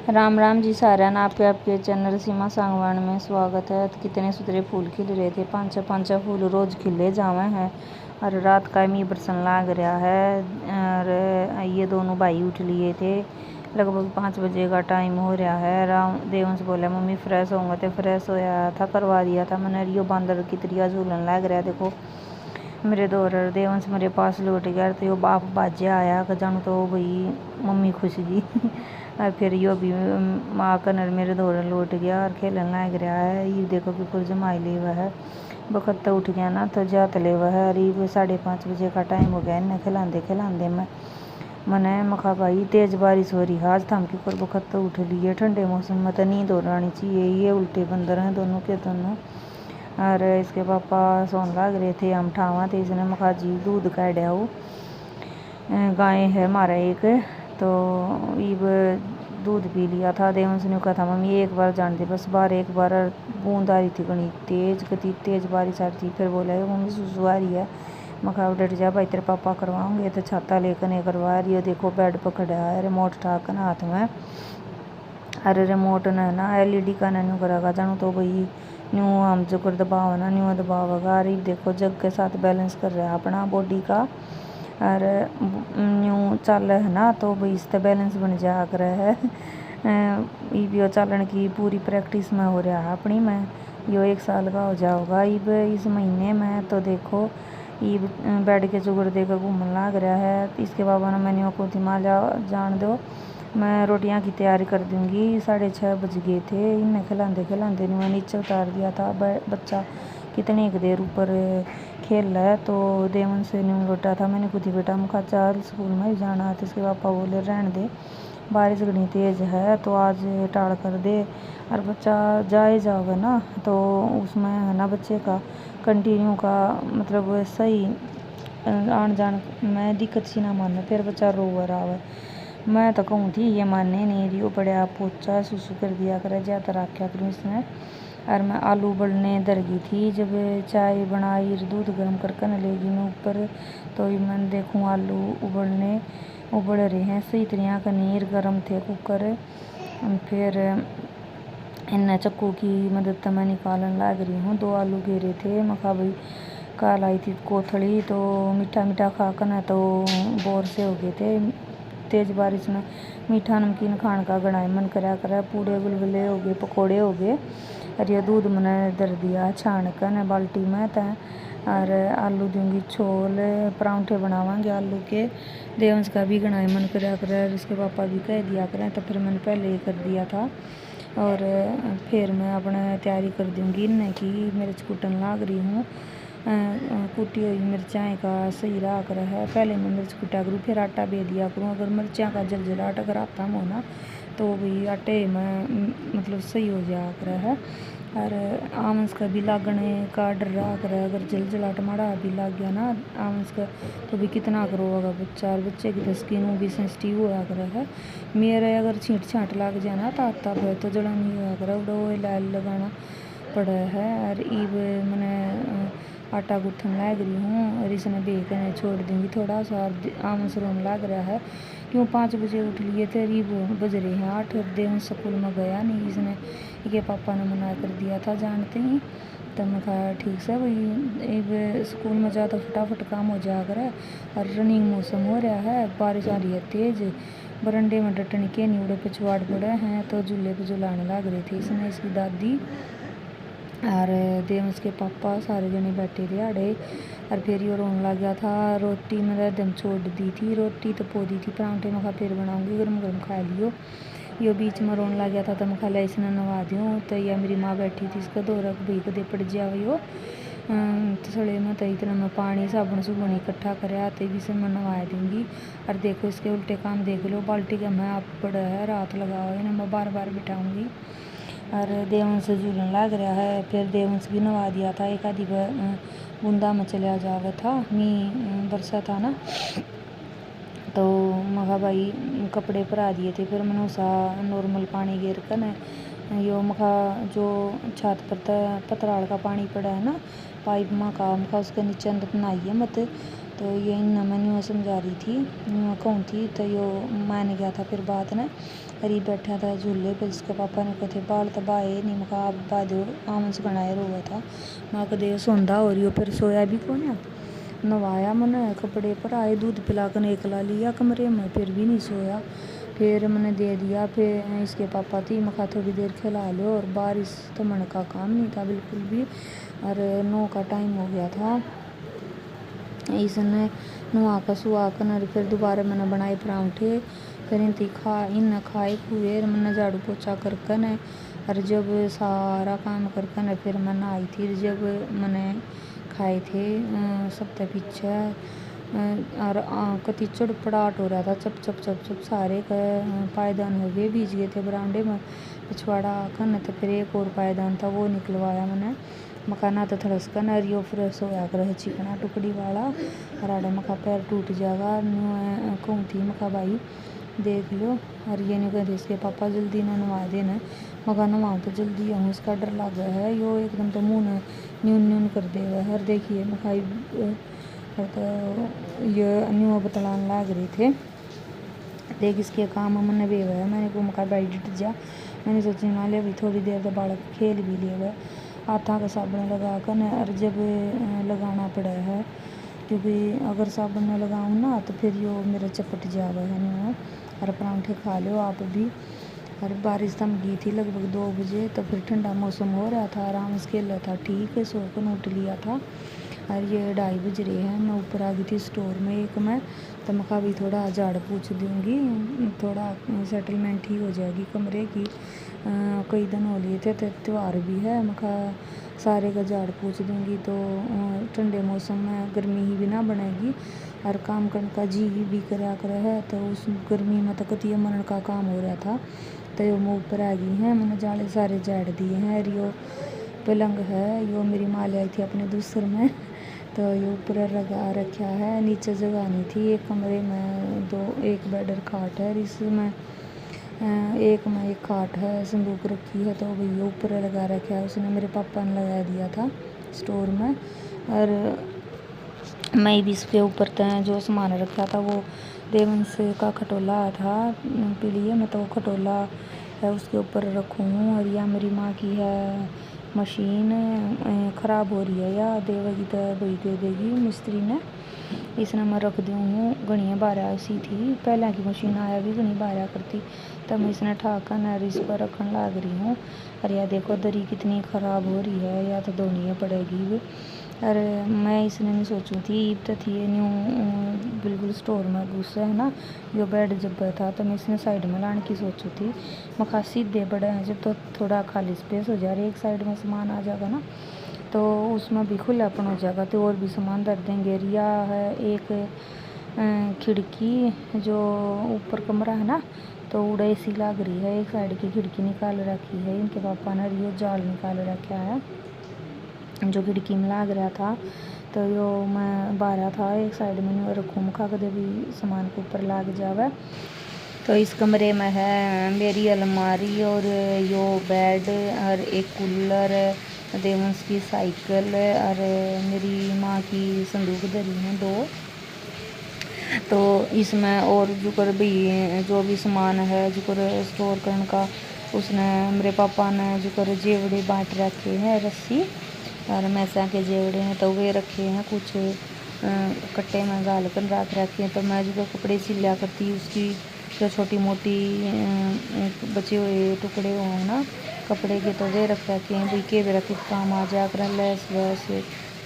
राम राम जी सारा आपके आपके चैनल सीमा सांगवान में स्वागत है। तो कितने सुथरे फूल खिल रहे थे, पांच पांच फूल रोज खिले जावे हैं। और रात का मी बरसन लाग रहा है। और ये दोनों भाई उठ लिए थे, लगभग 5 बजे का टाइम हो रहा है। राम देवंश बोला मम्मी फ्रेश होंगे, तो फ्रेश होया था, करवा दिया था मैंने। रियो बांदर की तरिया झूलन लग रहा है। देखो मेरे दौर देवंश मेरे पास लौट गया, तो यो बाप बाजे आया कि जानू तो भाई मम्मी खुश गई। और फिर यो भी माँ कनर मेरे दौर लौट गया और खेलन लग रहा है। ये देखो कि कुछ जमाई ले हुआ है, बखत उठ गया ना तो जात ले हुआ है। और ये 5:30 बजे का टाइम हो गया। इन्हें खिलाते खिलाते मैंने मखा भाई तेज बारिश हो रही है आज, थम की पर बखत उठ लिए। ठंडे मौसम में तो नींद हो आनी चाहिए। ये उल्टे बंदर हैं दोनों के दोनों। और इसके पापा सोन लग रहे थे, हम ठावा थे। इसने मखा जी दूध काढ़ा हो, गाय है हमारा एक, तो ये दूध पी लिया था। देवंश ने कहा था मम्मी एक बार जान दे, बस बार एक बार। बूंद आ रही थी घनी तेज, कति तेज बारिश आ रही थी। फिर बोला मम्मी सुसु आ रही है। मखा डट जा भाई, तेरे पापा करवाऊंगे। तो छाता लेकर नहीं करवा रही है। देखो बेड पर खड़ा है, रिमोट ठाकर हाथ में। अरे रिमोट ने ना LED का न्यू करेगा जानू तो भाई न्यू हम जो कर दबाव ना न्यू दबावेगा। अरे देखो जग के साथ बैलेंस कर रहा है अपना बॉडी का। और न्यू चल है ना तो भाई इससे बैलेंस बन जा कर है। ये चालन की पूरी प्रैक्टिस में हो रहा है अपनी में। यो 1 साल का हो जाओगा इस महीने में। तो देखो ये बेड के जुगड़ देकर घूमने लग रहा है। इसके बाबा ने मैंने को दिमाग जान दो, मैं रोटियां की तैयारी कर दूंगी। 6:30 बज गए थे। इन्हें खिलाते खिलाते मैं नीचे उतार दिया था। बच्चा कितनी एक देर ऊपर खेल रहा है। तो देवन से न्यू लौटा था। मैंने खुद ही बेटा मुखा चाल स्कूल में भी जाना है। तो इसके पापा बोले रहने दे, बारिश घनी तेज है तो आज टाल कर दे। और बच्चा जाए जाओगे ना तो उसमें है ना बच्चे का कंटिन्यू का मतलब सही आन जान में दिक्कत सी ना माने, फिर बच्चा रोवर आवे। मैं तो कहूँ थी ये माने नहीं रही, बड़े पोचा सुसु कर दिया करे, ज़्यादा रखा करूँ इसने। और मैं आलू उबलने दर गई थी, जब चाय बनाई दूध गर्म करके न लेगी मैं ऊपर। तो मैं देखूँ आलू उबल रहे हैं सही तरह का, नीर गर्म थे कुकर। फिर इन चक्कू की मदद से मैं निकालने लग रही हूँ। 2 आलू घेरे थे। मखा भाई काल आई थी कोथड़ी, तो मीठा मीठा खाकर ना तो बोर से हो गए थे। तेज बारिश में मीठा नमकीन खाने का गणाई मन करा पूड़े गुलगुले हो गए, पकौड़े हो गए। और ये दूध मैंने दर दिया छान कर न बाल्टी में तय। और आलू दूंगी छोल, परांठे बनावांगे आलू के। देवंश का भी गणाई मन करा कर, उसके पापा भी कह दिया करें, तो फिर मैंने पहले ही कर दिया था। और फिर मैं अपना तैयारी कर दूंगी इन्हें की मिर्च कूटन लाग रही हूँ। कूटी हुई मिर्चाएँ का सही रहा कर है, पहले मैं मिर्च कूटा करूँ फिर आटा बे दिया करूँ। अगर मिर्चा का जलजलाहट अगर आता हो ना तो भाई आटे में मतलब सही हो जाया कर है। और आमस का भी लागने का डर रहा कर, अगर जलजलाहट माड़ा भी लग गया ना आमस का तो भी कितना करोगा बच्चा। और बच्चे की तो स्किन भी सेंसिटिव होया कर है। मेरे अगर छींट छाँट लग जाए ना ताता पे तो जलन नहीं होया कर, उड़ा लाल लगाना पड़ा है। और ईब मैंने आटा गूँथन लग रही हूँ। और इसने बेकने छोड़ दूँगी थोड़ा सा। आमस रोने लग रहा है क्यों 5 बजे उठ लिए थे, रीब बज रहे हैं 8। देव स्कूल में गया नहीं, इसने के पापा ने मना कर दिया था जानते ही। तब मैं कहा ठीक से भाई स्कूल में जा तो फटाफट काम हो जा कर। और रनिंग मौसम हो रहा है, बारिश आ रही है तेज। बरंडे में डटने के नीड़े पे चुवाड़ पड़े हैं, तो झूले पे झुलाने लग रही थी इसने इसकी दादी। और देवंश के पापा सारे जने बैठे थे आड़े। और फिर ये रोने लग गया था। रोटी मैंने दम छोड़ दी थी, रोटी तो पो दी थी, परांठे में खा फिर बनाऊंगी गर्म गर्म खा लियो। यो बीच में रोने लग गया था तो मैं खा लिया इसने नवा दूँ। तो यह मेरी माँ बैठी थी, इसका दौरा भाई कदे पड़ जाओ यो। तो सड़े में तो इतना मैं पानी साबुन सुबुन इकट्ठा कर आते भी से मैं नवा दूँगी। और देखो इसके उल्टे काम देख लो, बाल्टी का मैं आप पड़ा है रात लगाओ इन्हें मैं बार बार बिठाऊँगी। और देवंश झूलन लग रहा है। फिर देवंश भी नवा दिया था, एक आधी बूंदा में चला जावा था, मी बरसा था ना तो मखा भाई कपड़े परा दिए थे। फिर मैंने उसा नॉर्मल पानी गिर कर न यो मखा जो छत पर पतराल का पानी पड़ा है ना पाइप में का मखा उसके नीचे अंदर नहाइए मत। तो ये इन मैंने समझा रही थी कहूँ थी, तो यो मान गया था फिर बात ने। अरे बैठा था झूले पे, इसके पापा ने कथे बाल तबाए नहीं, मका आप बाद आमन से बनाए हुआ था। माँ को दे सौंधा हो रही हो, फिर सोया भी कौन है। नवाया मैंने, कपड़े पर आए, दूध पिलाकर एकला लिया कमरे में, फिर भी नहीं सोया। फिर मैंने दे दिया। फिर इसके पापा थी, मखा थोड़ी देर खिला लो, और बारिश तो मन का काम नहीं था बिल्कुल भी, और 9 का टाइम हो गया था। इसने नुआ का सुहा कर, फिर दोबारा मैंने बनाए परांठे, फिर इन खाए खुए, मैंने झाड़ू पोछा करके न, और जब सारा काम करके न फिर मैं नहाई थी। जब मैंने खाए थे सप्ताह पीछे, और कति चड़पड़ाहट हो रहा था, चप चप चप चप, सारे पायदान हो गए, भीज गए थे बरामदे में। पिछवाड़ा खन तो फिर एक और पायदान था, वो निकलवाया मैंने। मकाना तो थड़स कर नरियो फ्रेश होया कर चिकना टुकड़ी वाला, और आड़े मखा पैर टूट जाएगा। कहूँ थी मखा भाई देख लो, और ये नहीं कहते इसके पापा जल्दी ना नवा देना। मका नवा तो जल्दी आऊँ, इसका डर लग गया है, यो एकदम तो मुँह न न्यून न्यून कर देगा। और देखिए मखाई तो ये न्यू बतलान लाग रहे थे, देख इसके काम मैंने भी हुआ है। मैंने को मका भाई डिट जा, मैंने सोची मान लिया अभी थोड़ी देर तो बालक खेल भी लिया हुआ, हाथा का साबुन लगा कर न, और जब लगाना पड़ा है, क्योंकि अगर साबुन न लगाऊँ ना तो फिर यो मेरा चपट जावा है ना। और परांठे खा लो आप भी। और बारिश थम गई थी लगभग 2 बजे, तो फिर ठंडा मौसम हो रहा था, आराम से खेल रहा था, ठीक है, सो कर उठ लिया था। और ये 2:30 बज रहे हैं, मैं ऊपर आ गई थी स्टोर में एक मैं, तो मैं भी थोड़ा झाड़ पूछ दूँगी, थोड़ा सेटलमेंट ही हो जाएगी कमरे की। कई दिन हो लिए थे, त्यौहार भी है, मैं सारे का झाड़ पूछ दूँगी, तो ठंडे मौसम में गर्मी ही भी ना बनेगी, और काम करने का जी भी करा कर है। तो उस गर्मी में तो कति मरण का काम हो रहा था, तो यो मैं ऊपर आ गई हैं, मैंने जाले सारे झाड़ दिए हैं। और यो पलंग है, यो मेरी माँ ले आई थी अपने दूसरे में, तो ये ऊपर लगा रखा है, नीचे जगह नहीं थी। एक कमरे में एक बेड और खाट है, इसमें एक में एक खाट है, संदूक रखी है, तो भैया ऊपर लगा रखा है, उसने मेरे पापा ने लगा दिया था स्टोर में। और मैं भी इसके ऊपर जो सामान रखा था वो देवंश का खटोला था पीलिए में, तो वो खटोला है उसके ऊपर रखूँ। और या मेरी माँ की है मशीन, ख़राब हो रही है या देवेगी तो वही दे देगी मिस्त्री ने, इसने मैं रख दी हूँ। घनी बारह ऐसी थी पहले की मशीन, आया भी घनी बारह करती, तब मैं इसने ठाकर नर इस पर रखने लग रही हूँ। और यह देखो दरी कितनी ख़राब हो रही है, या तो धोनी पड़ेगी भी। और मैं इसने नहीं सोचू थी, ईब तो थी न्यू बिल्कुल स्टोर में घुसा है ना, जो बेड जब था, तो मैं इसने साइड में लाने की सोचू थी। मखा सीधे बड़े हैं जब, तो थोड़ा खाली स्पेस हो जा रही है, एक साइड में सामान आ जाएगा ना, तो उसमें भी खुलापन हो जाएगा, तो और भी सामान धर देंगे। रिया है एक खिड़की जो ऊपर कमरा है ना, तो उड़े सी लग रही है, एक साइड की खिड़की निकाल रखी है इनके पापा ने, रियो जाल निकाल रखा है जो खिड़की में लग रहा था। तो यो मैं बारह था, एक साइड में रखूँ खा कदे भी सामान के ऊपर लग जावे। तो इस कमरे में है मेरी अलमारी, और यो बेड, और एक कूलर, देवंश की साइकिल, और मेरी माँ की संदूक धरी हैं 2। तो इसमें और जो कर भी जो भी सामान है जो कर स्टोर करने का, उसने मेरे पापा ने जो कर जेवड़े बांट रखे हैं, रस्सी और मैसा के जेवड़े हैं, तो वे रखे हैं, कुछ कट्टे में गाल कर रख रखे हैं। तो मैं जो कपड़े सिला करती उसकी जो छोटी मोटी बचे हुए टुकड़े हों ना कपड़े के, तो वे रख रखे हैं, भाई के भी रखे काम आ जा कर लैस वैस।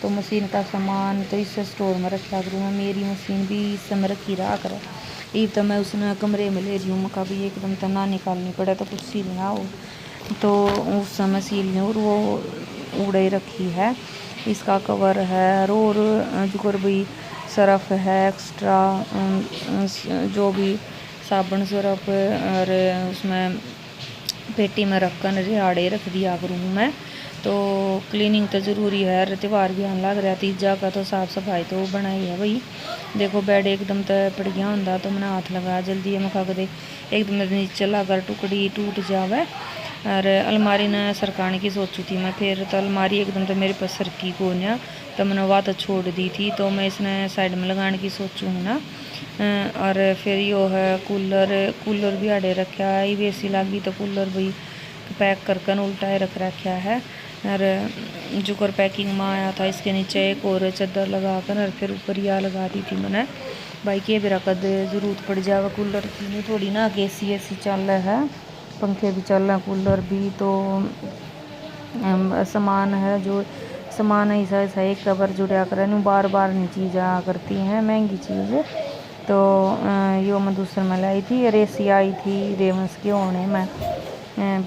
तो मशीन का सामान तो इस स्टोर में रखा करूँ मैं, मेरी मशीन भी इस समय रखी रहा कर। ये तो मैं उसने कमरे में ले रही हूँ, मका भी एकदम तो ना निकालनी पड़े, तो कुछ सिलना हो तो उस समय सिलनी, और वो उड़े रखी है। इसका कवर है, और जो कर भाई सर्फ है एक्स्ट्रा, जो भी साबुन सर्फ, और उसमें पेटी में रख कर रिहाड़े रख दिया करूँ मैं। तो क्लीनिंग तो ज़रूरी है, त्यौहार भी आने लग रहा, तीजा का तो साफ़ सफाई तो बनाई है भाई। देखो बेड एकदम तो पड़ गया होंगे, तो मैंने हाथ लगाया जल्दी है, मखा दे एकदम नीचे लाकर टुकड़ी टूट जावे। और अलमारी ने सरकाने की सोचू थी मैं, फिर तो अलमारी एकदम तो मेरे पास सरकी को ना, तो मैंने वह तो छोड़ दी थी, तो मैं इसने साइड में लगाने की सोचूँ ना। और फिर यो है कूलर भी आड़े रखा है। ये बेसी लागी तो कूलर भी पैक करके उल्टाए रख रखा है। और जुकर पैकिंग में आया था, इसके नीचे एक और चादर लगा कर और फिर ऊपर या लगा दी थी मैंने। भाई के बेरा कद ज़रूरत पड़ जाएगा कूलर की, नहीं थोड़ी ना कि एसी चल रहा है, पंखे भी चल रहे हैं, कूलर भी। तो सामान है जो सामान ऐसा ऐसा एक कवर जुड़ा कर बार बार नहीं चीज़ आ करती हैं, महंगी चीज़। तो यो मैं दूसरे में लाई थी, रेसी आई थी रेमस के होने में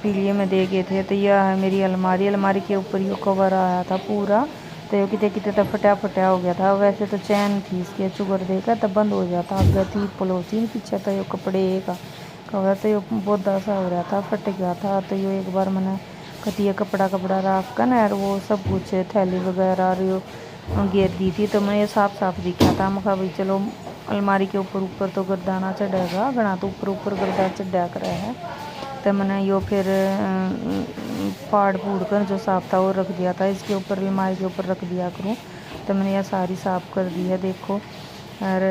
पीलिए में दे गए थे। तो यह है मेरी अलमारी के ऊपर यो कवर आया था पूरा। तो यो कितने कितने तो फटा हो गया था। वैसे तो चैन थी इसके, चुगर देकर तब बंद हो जाता, आगे थी पलोथी पीछे तो यो कपड़े का कवर तो यो बोदा सा हो रहा था, फट गया था। तो यो एक बार मैंने कतिया कपड़ा रख कर ना, और वो सब कुछ थैली वगैरह और यो घेर दी थी। तो मैं ये साफ दिखा था। मैं कहा भाई चलो अलमारी के ऊपर तो गर्दाना चढ़ेगा, घना तो ऊपर गर्दा चढ़ा कर है। तो मैंने यो फिर फाड़ फूड़ कर जो साफ था वो रख दिया था, इसके ऊपर अलमारी के ऊपर रख दिया करूँ। तो मैंने यह सारी साफ़ कर दी है, देखो। और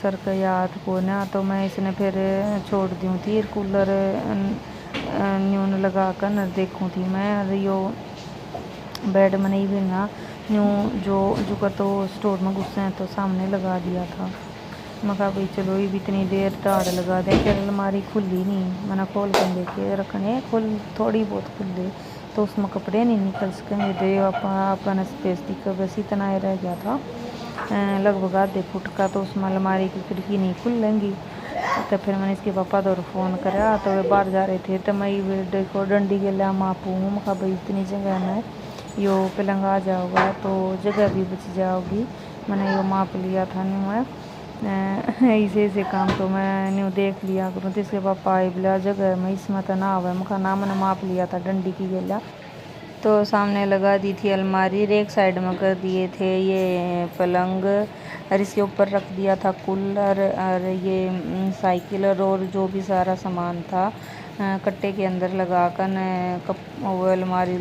सर का याद को ना, तो मैं इसने फिर छोड़ दी थी कूलर न्यून लगा कर न देखूँ थी मैं। और यो बेड में नहीं भी ना न्यू जो का तो स्टोर में गुस्से हैं तो सामने लगा दिया था। मैं कहा भाई चलो ये भी इतनी देर टाड़ लगा दें, फिर अलमारी खुली नहीं, मैंने खोल कर लेके रखने थोड़ी बहुत खुले तो उसमें कपड़े नहीं निकल सकेंगे। तो अपन स्पेस दिखा बस इतना ही रह गया था, लगभग आधे फुट का। तो उसमें अलमारी की खिड़की नहीं खुलेंगी। तो फिर मैंने इसके पापा तो फ़ोन करा, तो वे बाहर जा रहे थे। तो मैं ये देखो डंडी के लिया मापूँ, मैं कहा भाई इतनी जगह में यो पलंग आ जाओगा तो जगह भी बच जाओगी। मैंने यो माप लिया था नहीं मैं ऐसे काम तो मैं न्यू देख लिया करूँ। तो इसके पापा आए बोला जगह में इसमें तो ना आवे, मैं ना मैंने माप लिया था डंडी की गेला। तो सामने लगा दी थी अलमारी, एक साइड में कर दिए थे ये पलंग, और इसके ऊपर रख दिया था कूलर और ये साइकिल और जो भी सारा सामान था कट्टे के अंदर लगा कर वो अलमारी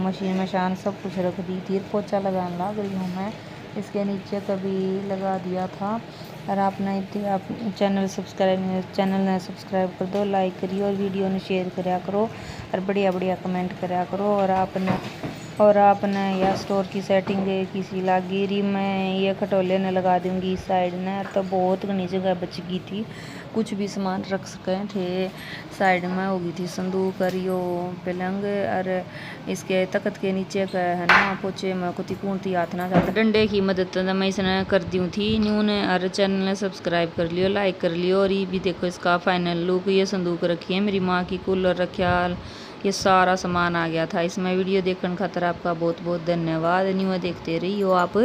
मशीन मशान सब कुछ रख दी थी। पोछा लगाने लग रही हूँ मैं, इसके नीचे कभी लगा दिया था। और आपने आप चैनल ने सब्सक्राइब कर दो, लाइक करिए और वीडियो ने शेयर कराया करो और बढ़िया कमेंट कराया करो। और आपने या स्टोर की सेटिंग किसी लागी रही, मैं ये खटोले ने लगा दूँगी इस साइड ने। तो बहुत घनी जगह बच गई थी, कुछ भी सामान रख सके थे। साइड में होगी थी संदूक और यो पलंग, और इसके तख्त के नीचे का है ना पोछे में कुछ कूणती हाथ ना जाता, डंडे की मदद तो मैं इसने कर दी थी न्यू ने। और चैनल ने सब्सक्राइब कर लियो, लाइक कर लियो। और ये भी देखो इसका फाइनल लुक, ये संदूक रखी है मेरी माँ की, कूलर रखा, ये सारा सामान आ गया था इसमें। वीडियो देखने खातर आपका बहुत बहुत धन्यवाद। न्यू देखते रहिए आप।